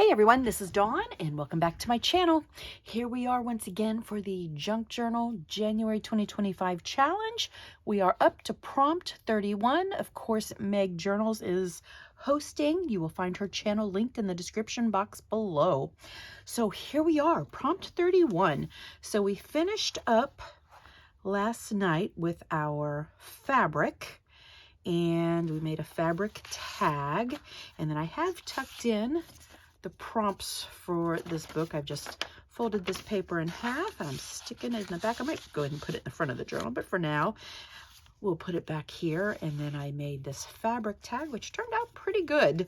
Hey everyone, this is Dawn and welcome back to my channel. Here we are once again for the Junk Journal January 2025 challenge. We are up to prompt 31. Of course, Meg Journals is hosting. You will find her channel linked in the description box below. So here we are, prompt 31. So we finished up last night with our fabric and we made a fabric tag, and then I have tucked in the prompts for this book. I've just folded this paper in half and I'm sticking it in the back. I might go ahead and put it in the front of the journal, but for now we'll put it back here. And then I made this fabric tag, which turned out pretty good.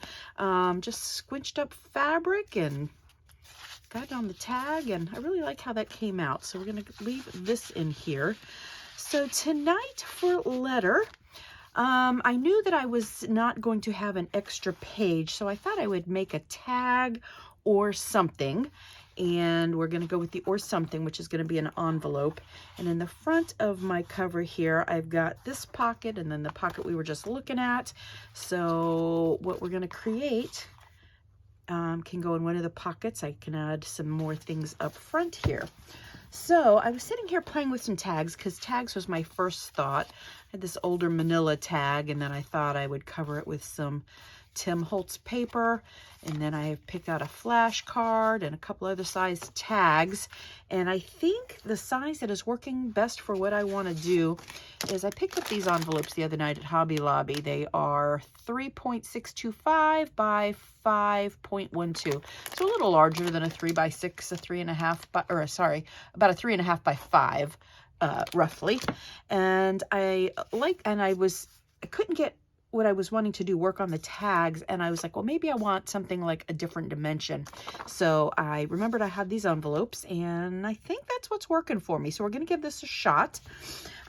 Just squinched up fabric and got it on the tag, and I really like how that came out. So we're going to leave this in here. So tonight for letter, I knew that I was not going to have an extra page, so I thought I would make a tag or something, and we're going to go with the or something, which is going to be an envelope. And in the front of my cover here, I've got this pocket and then the pocket we were just looking at. So what we're going to create can go in one of the pockets. I can add some more things up front here. So I was sitting here playing with some tags because tags was my first thought. I had this older manila tag, and then I thought I would cover it with some Tim Holtz paper, and then I picked out a flash card and a couple other size tags. And I think the size that is working best for what I want to do is I picked up these envelopes the other night at Hobby Lobby. They are 3.625 by 5.12, so a little larger than a 3 by 6, a 3.5 by, or sorry, about a 3.5 by 5, roughly. And I couldn't get what I was wanting to do, work on the tags, and I was like, well, maybe I want something like a different dimension. So I remembered I had these envelopes, and I think that's what's working for me. So we're going to give this a shot.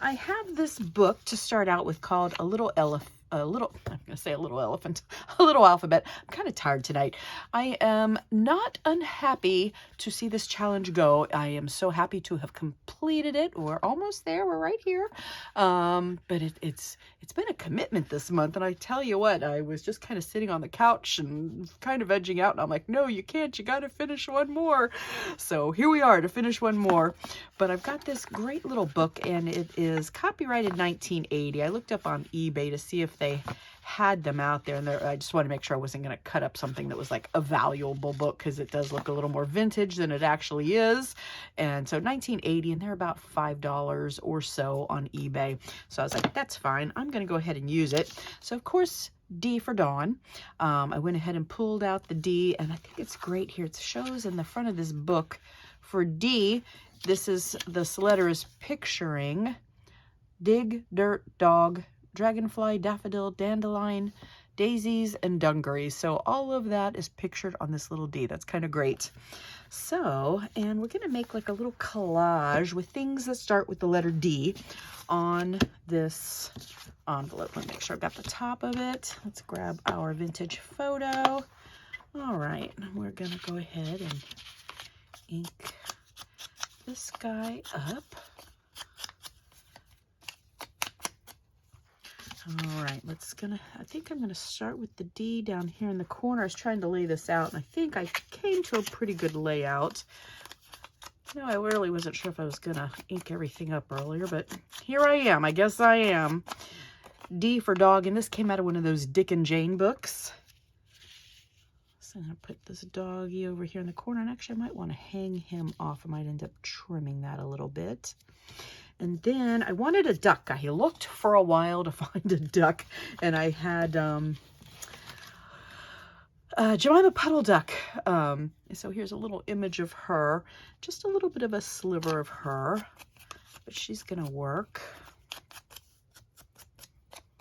I have this book to start out with called I'm going to say a little elephant, a little alphabet. I'm kind of tired tonight. I am not unhappy to see this challenge go. I am so happy to have completed it. We're almost there. We're right here. But it's been a commitment this month. And I tell you what, I was just kind of sitting on the couch and kind of edging out. And I'm like, no, you can't. You got to finish one more. So here we are to finish one more. But I've got this great little book, and it is copyrighted 1980. I looked up on eBay to see if they had them out there, and I just wanted to make sure I wasn't going to cut up something that was like a valuable book, because it does look a little more vintage than it actually is. And so 1980, and they're about $5 or so on eBay. So I was like, that's fine. I'm going to go ahead and use it. So of course, D for Dawn. I went ahead and pulled out the D, and I think it's great here. It shows in the front of this book for D, this letter is picturing dig, dirt, dog, dragonfly, daffodil, dandelion, daisies, and dungarees. So all of that is pictured on this little D. That's kind of great. So, and we're going to make like a little collage with things that start with the letter D on this envelope. Let me make sure I've got the top of it. Let's grab our vintage photo. All right, we're going to go ahead and ink this guy up. All right, I think I'm gonna start with the D down here in the corner. I was trying to lay this out, and I think I came to a pretty good layout. No, I really wasn't sure if I was gonna ink everything up earlier, but here I am. I guess I am. D for dog, and this came out of one of those Dick and Jane books. So I'm gonna put this doggy over here in the corner, and actually I might want to hang him off. I might end up trimming that a little bit. And then I wanted a duck. I looked for a while to find a duck, and I had Jemima Puddle Duck. So here's a little image of her, just a little bit of a sliver of her, but she's gonna work.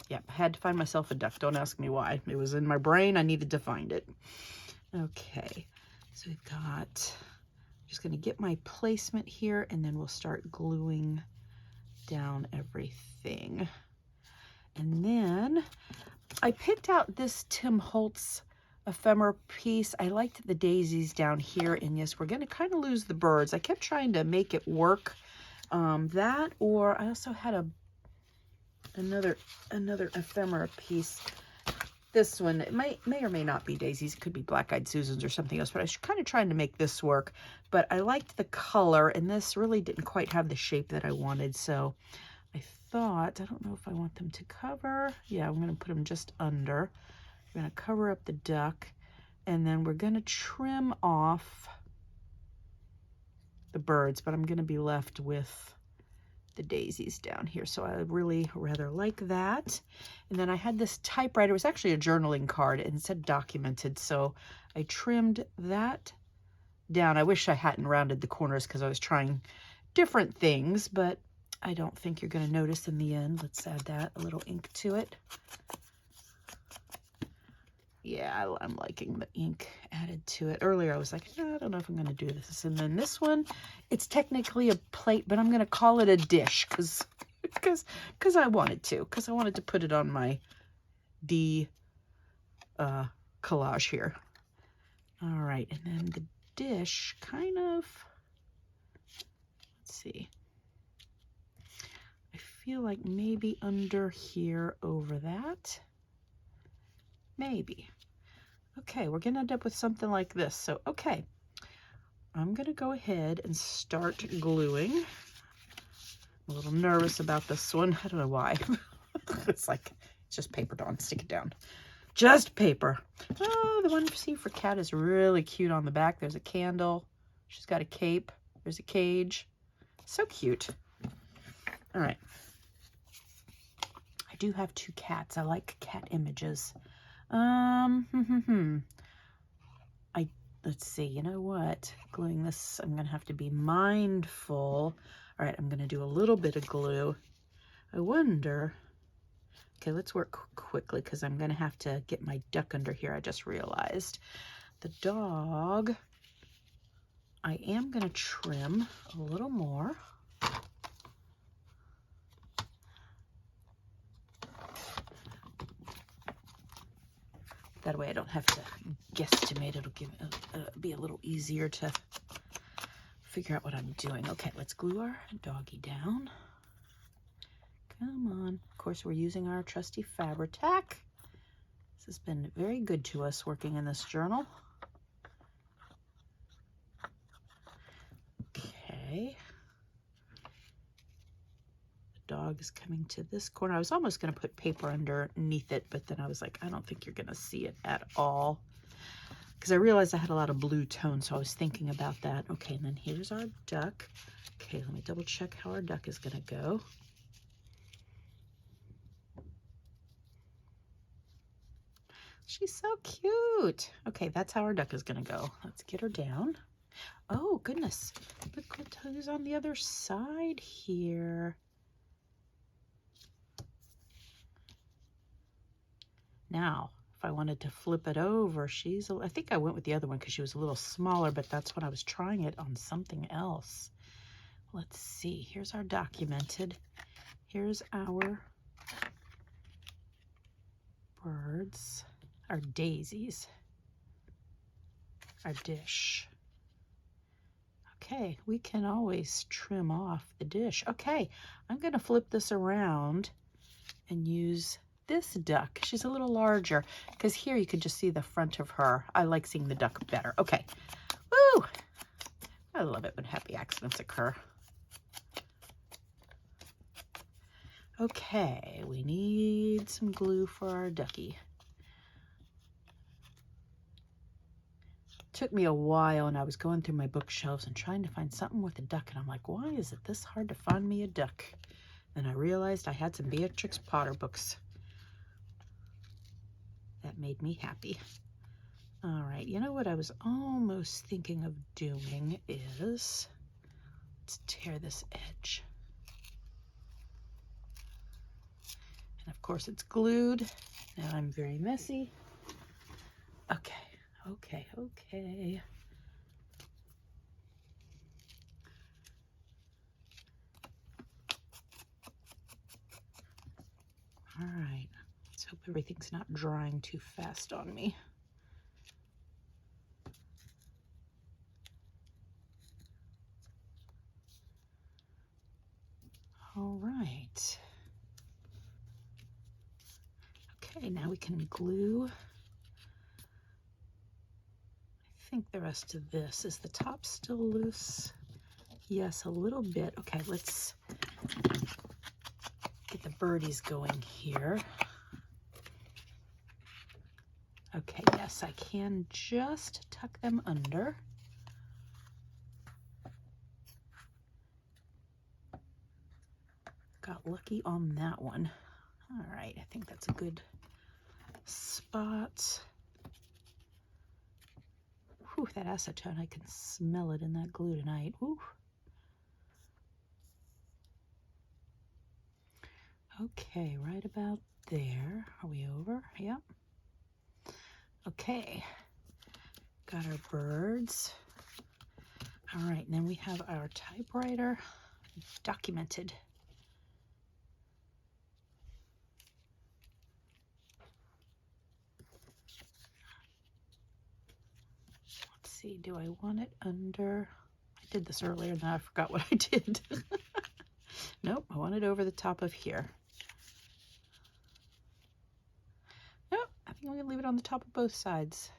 Yeah, I had to find myself a duck. Don't ask me why. It was in my brain. I needed to find it. Okay, so we've got, I'm just gonna get my placement here, and then we'll start gluing down everything. And then I picked out this Tim Holtz ephemera piece. I liked the daisies down here, and yes, we're going to kind of lose the birds. I kept trying to make it work. That, or I also had another ephemera piece this one, it may or may not be daisies. It could be black-eyed Susans or something else, but I was kind of trying to make this work. But I liked the color, and this really didn't quite have the shape that I wanted. So I thought, I don't know if I want them to cover. Yeah, I'm going to put them just under. I'm going to cover up the duck, and then we're going to trim off the birds, but I'm going to be left with the daisies down here. So I really rather like that. And then I had this typewriter. It was actually a journaling card and it said documented. So I trimmed that down. I wish I hadn't rounded the corners because I was trying different things, but I don't think you're going to notice in the end. Let's add that, a little ink to it. Yeah, I'm liking the ink added to it. Earlier I was like, I don't know if I'm going to do this. And then this one, it's technically a plate, but I'm going to call it a dish because I wanted to. Because I wanted to put it on my collage here. All right, and then the dish kind of, let's see. I feel like maybe under here over that. Maybe. Okay, we're going to end up with something like this. So, okay, I'm going to go ahead and start gluing. I'm a little nervous about this one. I don't know why. It's just paper, Dawn. Stick it down. Just paper. Oh, the one for Cat is really cute on the back. There's a candle. She's got a cape. There's a cage. So cute. All right. I do have 2 cats. I like cat images. Let's see, you know what? Gluing this, I'm going to have to be mindful. All right, I'm going to do a little bit of glue. I wonder, okay, let's work quickly because I'm going to have to get my duck under here. I just realized. The dog, I am going to trim a little more. That way I don't have to guesstimate. It'll be a little easier to figure out what I'm doing. Okay, let's glue our doggy down. Come on. Of course, we're using our trusty Fabri-Tac. This has been very good to us working in this journal. Okay. Dog is coming to this corner. I was almost going to put paper underneath it, but then I was like, I don't think you're going to see it at all. Because I realized I had a lot of blue tone, so I was thinking about that. Okay, and then here's our duck. Okay, let me double check how our duck is going to go. She's so cute. Okay, that's how our duck is going to go. Let's get her down. Oh, goodness. Look who's on the other side here. Now, if I wanted to flip it over, I think I went with the other one because she was a little smaller, but that's when I was trying it on something else. Let's see. Here's our documented. Here's our birds, our daisies, our dish. Okay, we can always trim off the dish. Okay, I'm going to flip this around and use this duck. She's a little larger because here you can just see the front of her. I like seeing the duck better. Okay. Woo! I love it when happy accidents occur. Okay, we need some glue for our ducky. Took me a while, and I was going through my bookshelves and trying to find something with a duck, and I'm like, why is it this hard to find me a duck? And I realized I had some Beatrix Potter books. That made me happy. All right, you know what I was almost thinking of doing is, let's tear this edge. And of course it's glued. Now I'm very messy. Okay. All right, let's hope everything's not drying too fast on me. All right. Okay, Okay, now we can glue. I think the rest of this, is the top still loose? Yes, a little bit. Okay, let's get the birdies going here. Okay, yes, I can just tuck them under. Got lucky on that one. All right, I think that's a good spot. Whew, that acetone, I can smell it in that glue tonight. Whew. Okay, right about there. Are we over? Yep. Okay, got our birds. All right, and then we have our typewriter documented. Let's see, do I want it under? I did this earlier, now I forgot what I did. Nope, I want it over the top of here. Nope, I think I'm gonna leave it on the top of both sides.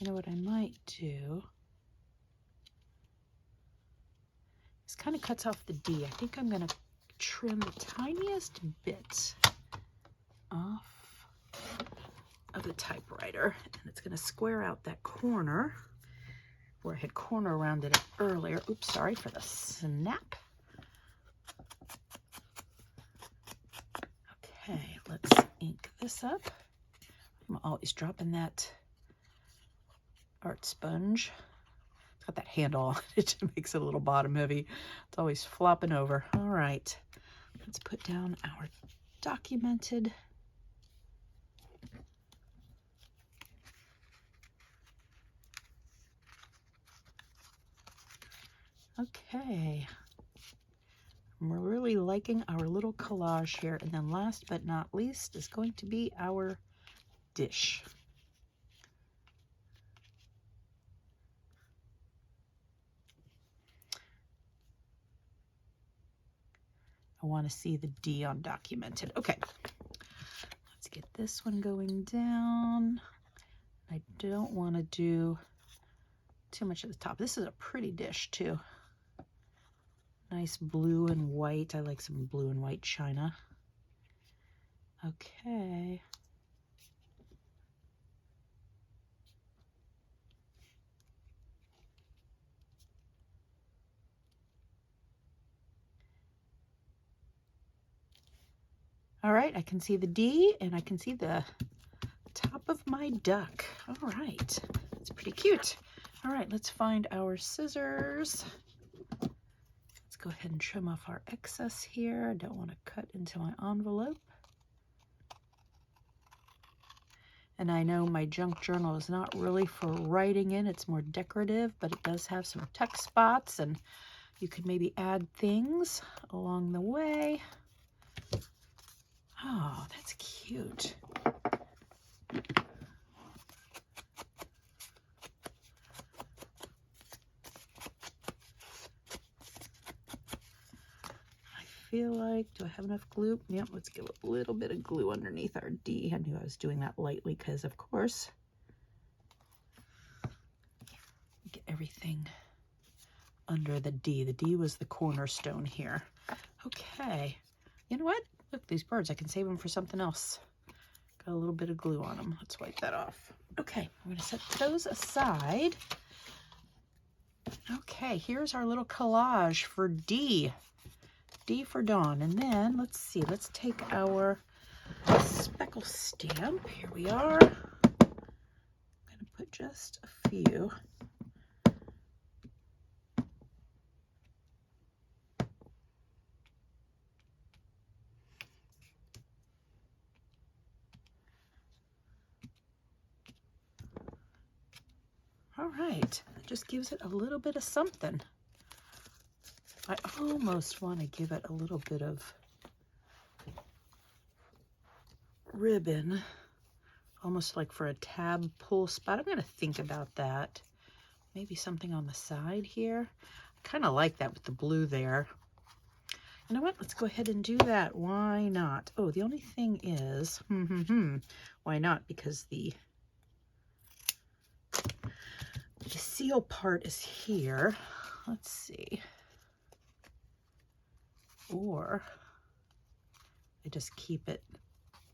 You know what I might do? This kind of cuts off the D. I think I'm gonna trim the tiniest bit off of the typewriter, and it's gonna square out that corner where I had corner rounded it earlier. Oops, sorry for the snap. Okay, let's ink this up. I'm always dropping that art sponge. It's got that handle on it. It makes it a little bottom heavy. It's always flopping over. All right, let's put down our documented. Okay, we're really liking our little collage here. And then last but not least is going to be our dish. I want to see the D on documented. Okay, let's get this one going down. I don't want to do too much at the top. This is a pretty dish too. Nice blue and white. I like some blue and white china. Okay. All right, I can see the D and I can see the top of my duck. All right, it's pretty cute. All right, let's find our scissors. Let's go ahead and trim off our excess here. I don't want to cut into my envelope. And I know my junk journal is not really for writing in, it's more decorative, but it does have some tuck spots and you could maybe add things along the way. Oh, that's cute. I feel like, do I have enough glue? Yep, let's give a little bit of glue underneath our D. I knew I was doing that lightly because, of course, get everything under the D. The D was the cornerstone here. Okay, you know what? Look, these birds, I can save them for something else. Got a little bit of glue on them. Let's wipe that off. Okay, I'm gonna set those aside. Okay, here's our little collage for D. D for Dawn. And then, let's see, let's take our speckle stamp. Here we are. I'm gonna put just a few. All right, it just gives it a little bit of something. I almost want to give it a little bit of ribbon, almost like for a tab pull spot. I'm going to think about that. Maybe something on the side here. I kind of like that with the blue there. You know what? Let's go ahead and do that. Why not? Oh, the only thing is, why not? Because the seal part is here. Let's see. Or I just keep it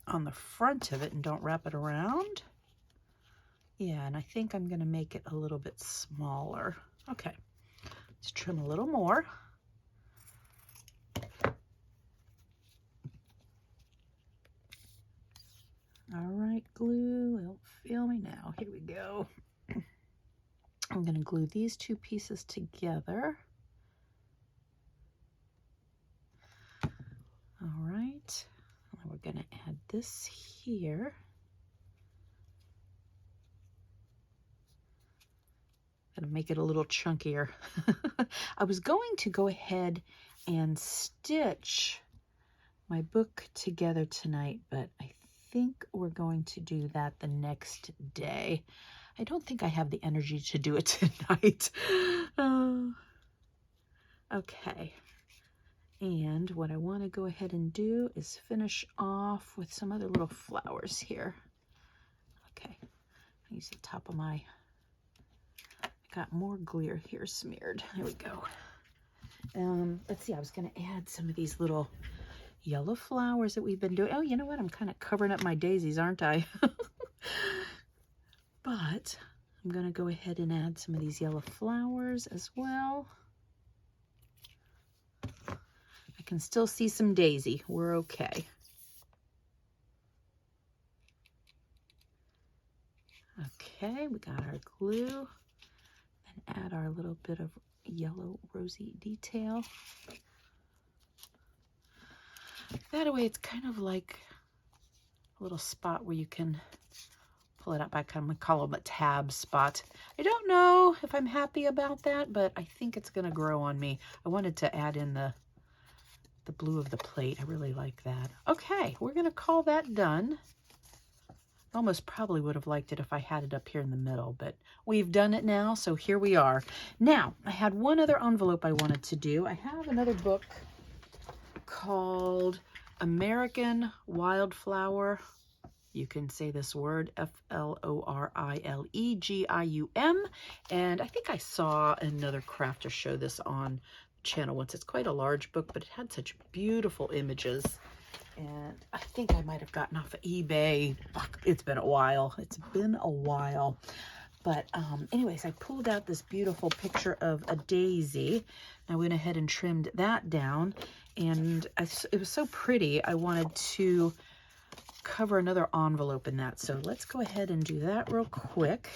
on the front of it and don't wrap it around. Yeah, and I think I'm going to make it a little bit smaller. Okay, let's trim a little more. All right, glue, don't fail me now. Here we go. I'm going to glue these two pieces together. All right, and we're going to add this here. Gonna make it a little chunkier. I was going to go ahead and stitch my book together tonight, but I think we're going to do that the next day. I don't think I have the energy to do it tonight. Okay. And what I want to go ahead and do is finish off with some other little flowers here. Okay. I use the top of my... Got more glue here smeared. There we go. Let's see, I was going to add some of these little yellow flowers that we've been doing. Oh, you know what? I'm kind of covering up my daisies, aren't I? But I'm going to go ahead and add some of these yellow flowers as well. I can still see some daisy. We're okay. Okay, we got our glue. And add our little bit of yellow rosy detail. That way it's kind of like a little spot where you can pull it up. I kind of call them a tab spot. I don't know if I'm happy about that, but I think it's going to grow on me. I wanted to add in the blue of the plate. I really like that. Okay, we're going to call that done. Almost probably would have liked it if I had it up here in the middle, but we've done it now, so here we are. Now, I had one other envelope I wanted to do. I have another book called American Wildflower. You can say this word, Florilegium. And I think I saw another crafter show this on the channel once. It's quite a large book, but it had such beautiful images. And I think I might have gotten off of eBay. It's been a while. It's been a while. But anyways, I pulled out this beautiful picture of a daisy. I went ahead and trimmed that down. And it was so pretty, I wanted to cover another envelope in that. So let's go ahead and do that real quick.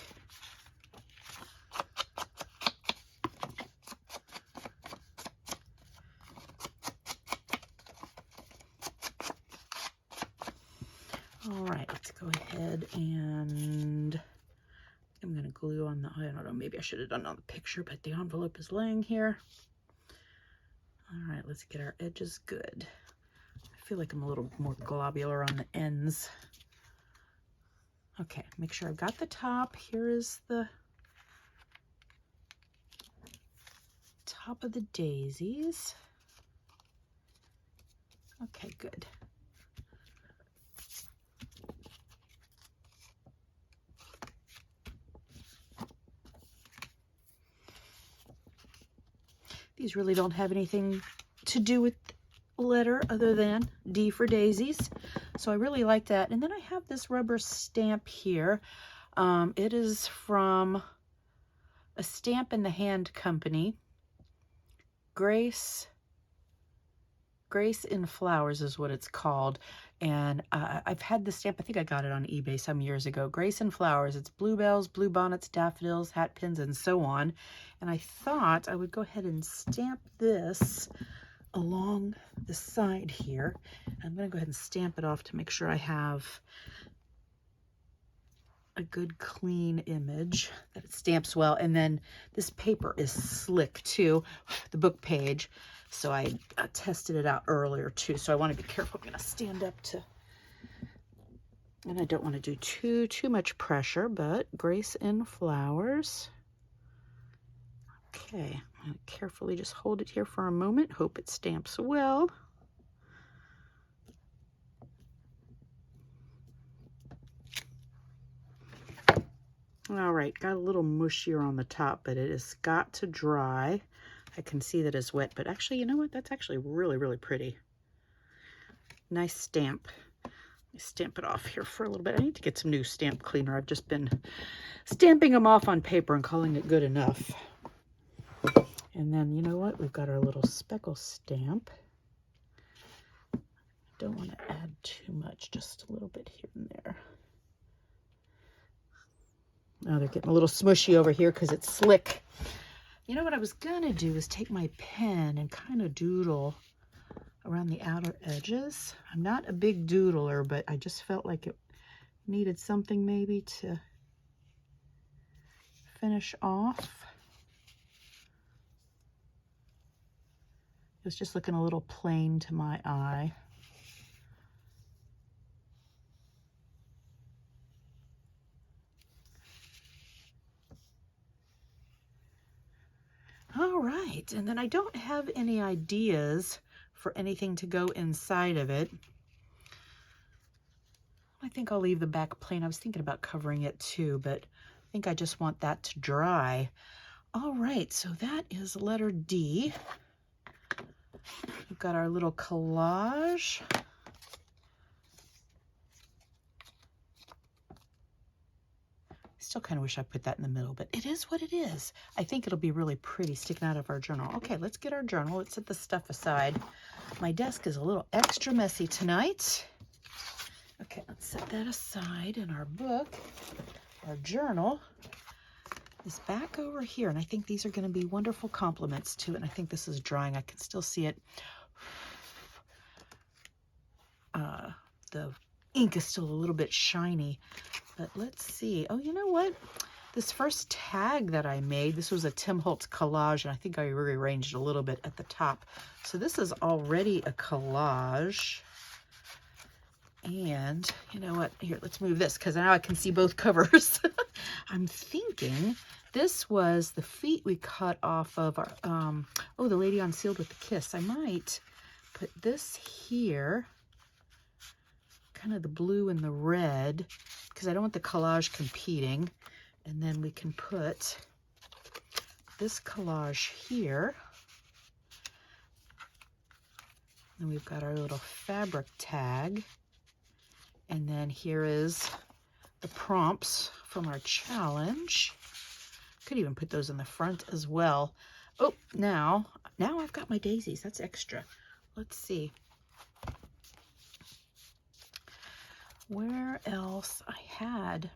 All right, let's go ahead and I'm going to glue on the, I don't know, maybe I should have done it on the picture, but the envelope is laying here. All right, let's get our edges good. I feel like I'm a little more globular on the ends. Okay, make sure I've got the top. Here is the top of the daisies. Okay, good. These really don't have anything to do with letter other than D for daisies. So I really like that. And then I have this rubber stamp here. It is from a Stamp in the Hand company. Grace in Flowers is what it's called. And I've had the stamp, I think I got it on eBay some years ago. Grace in Flowers. It's bluebells, bluebonnets, daffodils, hat pins, and so on. And I thought I would go ahead and stamp this along the side here. I'm going to go ahead and stamp it off to make sure I have a good clean image, that it stamps well. And then this paper is slick too, the book page. So I tested it out earlier too. So I want to be careful. I'm going to stand up to, and I don't want to do too much pressure, but Grace in Flowers. Okay, I'm going to carefully just hold it here for a moment. Hope it stamps well. All right, got a little mushier on the top, but it has got to dry. I can see that it's wet, but actually, you know what? That's actually really, really pretty. Nice stamp. Let me stamp it off here for a little bit. I need to get some new stamp cleaner. I've just been stamping them off on paper and calling it good enough. And then, you know what? We've got our little speckle stamp. Don't want to add too much, just a little bit here and there. Now they're getting a little smushy over here because it's slick. You know what I was going to do is take my pen and kind of doodle around the outer edges. I'm not a big doodler, but I just felt like it needed something maybe to finish off. It was just looking a little plain to my eye. All right, and then I don't have any ideas for anything to go inside of it. I think I'll leave the back plain. I was thinking about covering it too, but I think I just want that to dry. All right, so that is letter D. We've got our little collage. Still kind of wish I put that in the middle, but it is what it is. I think it'll be really pretty sticking out of our journal. Okay, let's get our journal. Let's set the stuff aside. My desk is a little extra messy tonight. Okay, let's set that aside. And our book, our journal, is back over here. And I think these are going to be wonderful compliments to it. And I think this is drying. I can still see it. The ink is still a little bit shiny. But let's see. Oh, you know what? This first tag that I made, this was a Tim Holtz collage, and I think I rearranged a little bit at the top. So this is already a collage. And you know what? Here, let's move this because now I can see both covers. I'm thinking this was the feet we cut off of our, oh, the Lady on Sealed with the Kiss. I might put this here, kind of the blue and the red, because I don't want the collage competing. And then we can put this collage here. And we've got our little fabric tag. And then here is the prompts from our challenge. Could even put those in the front as well. Oh, now I've got my daisies. That's extra. Let's see. Where else I had?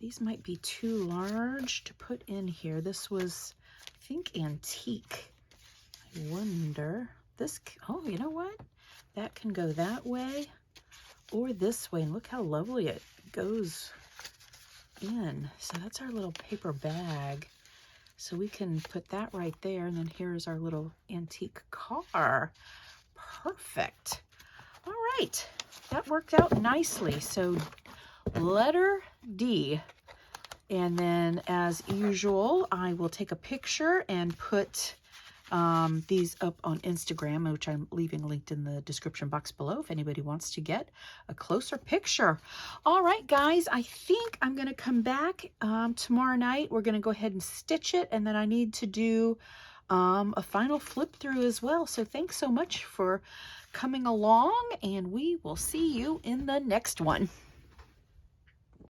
These might be too large to put in here. This was, I think, antique. I wonder. This, oh, you know what? That can go that way or this way. And look how lovely it goes in. So that's our little paper bag. So we can put that right there. And then here's our little antique car. Perfect. All right, that worked out nicely. So letter D. And then as usual, I will take a picture and put these up on Instagram, which I'm leaving linked in the description box below if anybody wants to get a closer picture. All right, guys, I think I'm going to come back tomorrow night. We're going to go ahead and stitch it, and then I need to do a final flip through as well. So thanks so much for coming along, and we will see you in the next one.